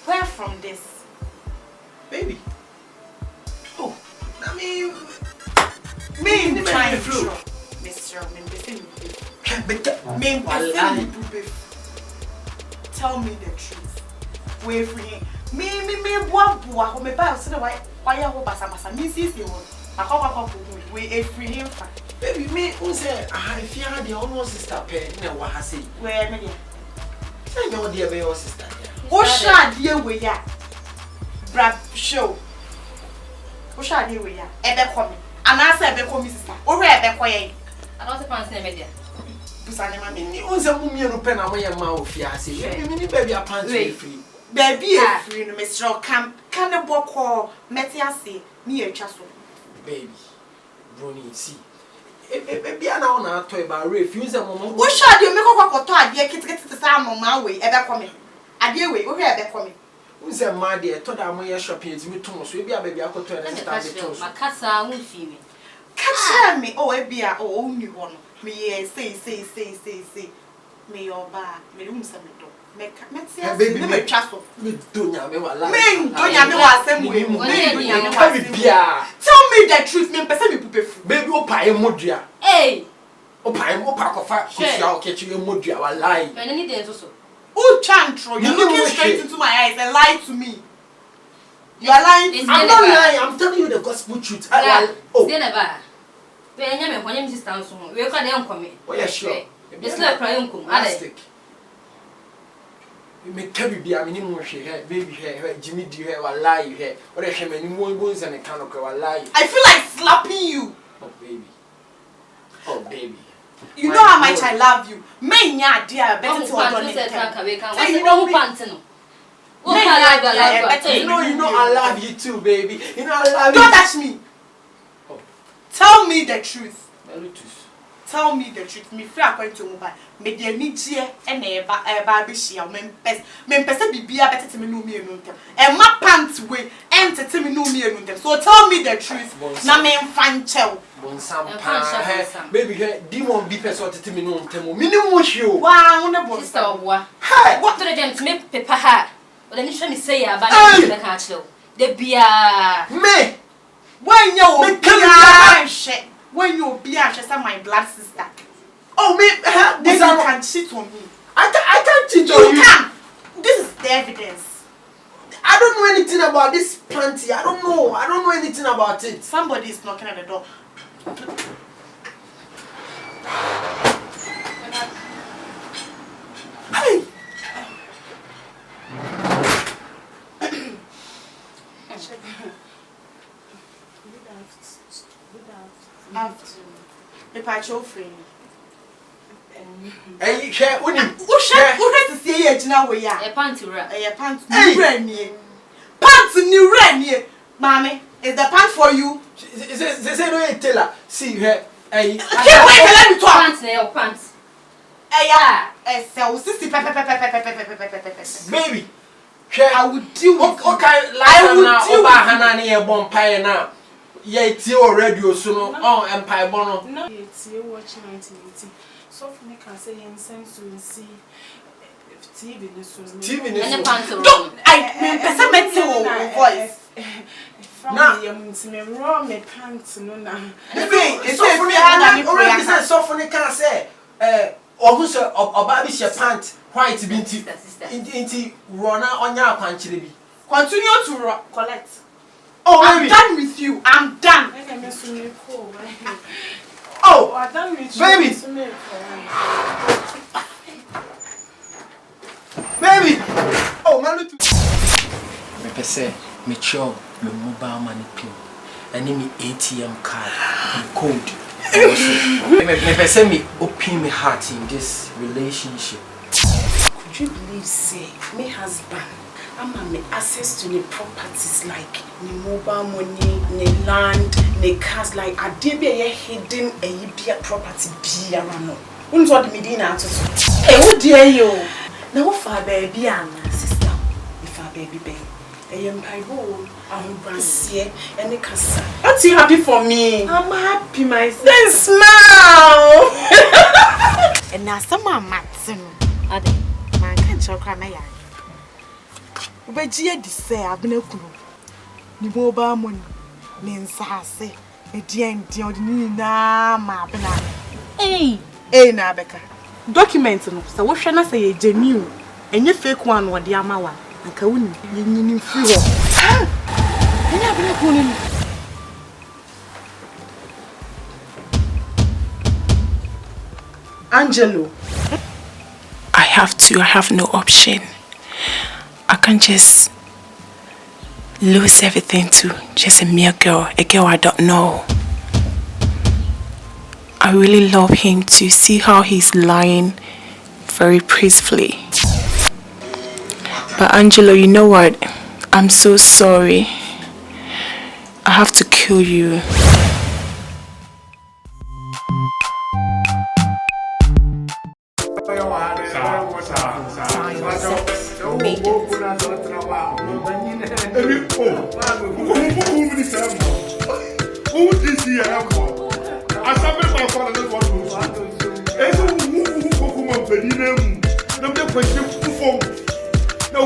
Where from this? Baby. Oh, I mean, me trying to Mr. Tell me the truth. Wait for him. Me, bua, me buy so why you go basa me see you. I we free him. Baby, me who say I fear the almost sister pen na wa ha say. Where me there? Say your dear be your sister. O sha die we ya. Brad show. O sha die we ya. Ebe come. Ana say ebe come sister. O re ebe ko yen. I don't fancy na me there. Busane ma me. Ni unse mu mienu pen na mo ye ma ofia say. Me ni baby apant free. Baby free no Mr. Can the boko metiase me atwa so. Baby. Brony see. Baby na ona to e ba refuse mama. Wo sha de me kokoto ade kitikiti sa mama we ebe come. Ade we wo hwe ebe come. Unse ma de to da mo ye shopping enti mi to so e bia baby akoto e na start de to so. Makasa won fi me. Catch me oh e bia oh onni ho no. Me ye say. Me your ba me dum se me do. Me metiase me twa so. Me donya me wala. Me donya me wa asem we mu. Tell me the truth, me pese me pupefu. Baby o pa e modua. Hey. O pa kofa kusia o kechi e modua wala. Me ni dey so. Who chantro? You're looking straight into my eyes and lie to me. You are lying to me. I'm not lying. I'm telling you the gospel truth. Oh. Dey never. We enya me kwanya me sister so. We ka dey nkome. Oh yeah, sure. This like cry nkom. Ade. Me kabi bia me ni mo hwe he baby he Jimmy di he wala he. O de hwe me ni mo bonza ne kan okwa wala. I feel like slapping you. Oh baby. Oh baby. You know how much I love you. Me nya dia better to what on it. You know who pants no. You know I love you too, baby. You know I love you. Don't touch me. Oh. Tell me the truth. Melutus. Tell me the truth. Me free according to mobile. Me dey ni gie e na eba be hia me pese bibia better me no me enu ntem. E ma pants we entete me no me enu ntem. So tell me the truth. Na me mfa nchew. Bonsampa. Baby, demon be person tete me no ntem. Me ni mo hwe. Wa won e sister oboa. Hey. What to the dem me pepa ha. O de ni hwe me say ya ba na me ka achilo. De bia. Me. When you me bia hwe. when you be as my blood sister. Oh, me, Then you can cheat on me. I can't cheat on You you. can. This is the evidence. I don't know anything about this panty. I don't know anything about it. Somebody is knocking at the door. Hey! Hey, share with him. Who to see you now? We are A panty wrap. a pants. Pants new rain. Mommy, is the pants for you? They say no tailor. See here. Hey. Wait, let me talk. Pants, nail pants. So 60 Baby. Share. I will deal with you. Okay, I will now deal over Hana near Bompire now. Yeah, it's your radio so no Empire Bono. No, it's you watch 1980. So for me can say and sense to see TV this was TV And the this. pants are Don't person met your voice. Now you me raw me pants no na. It's So for me already said so for me can say ohu se oba bi she pant white bi nti nti rona onya akwanchire bi. Continue to collect. Oh, I'm baby. done with you. I'm done. I can miss me cool. Oh, I done with you. baby. Baby. Oh, man. Me pese me show me mobile money pin. And me ATM card and code. Me pese me open me heart in this relationship. Could you believe say my husband I'm me access to the properties like the mobile money, the land, the cars like I did be a hidden a property be around. Who's what the Medina to hey, what dare you? Now for baby and sister, if our baby baby. I am my boy, I'm Brancy and the casa. Aren't you happy for me? I'm happy myself. Then smile. And now someone Matson. Ade. Man can't show cry my eye. But Gia say I've been a clue. The mobile money, Ninsase, a dear and dear na bena. Hey. Eh, Nabeka. Documents, so what shall I say? A genuine and your fake one or the Amawa. And Kawuni, you free. Angelo, I have no option. I can't just lose everything to just a mere girl, a girl I don't know. I really love him to see how he's lying very peacefully. But Angelo, you know what? I'm so sorry. I have to kill you. No,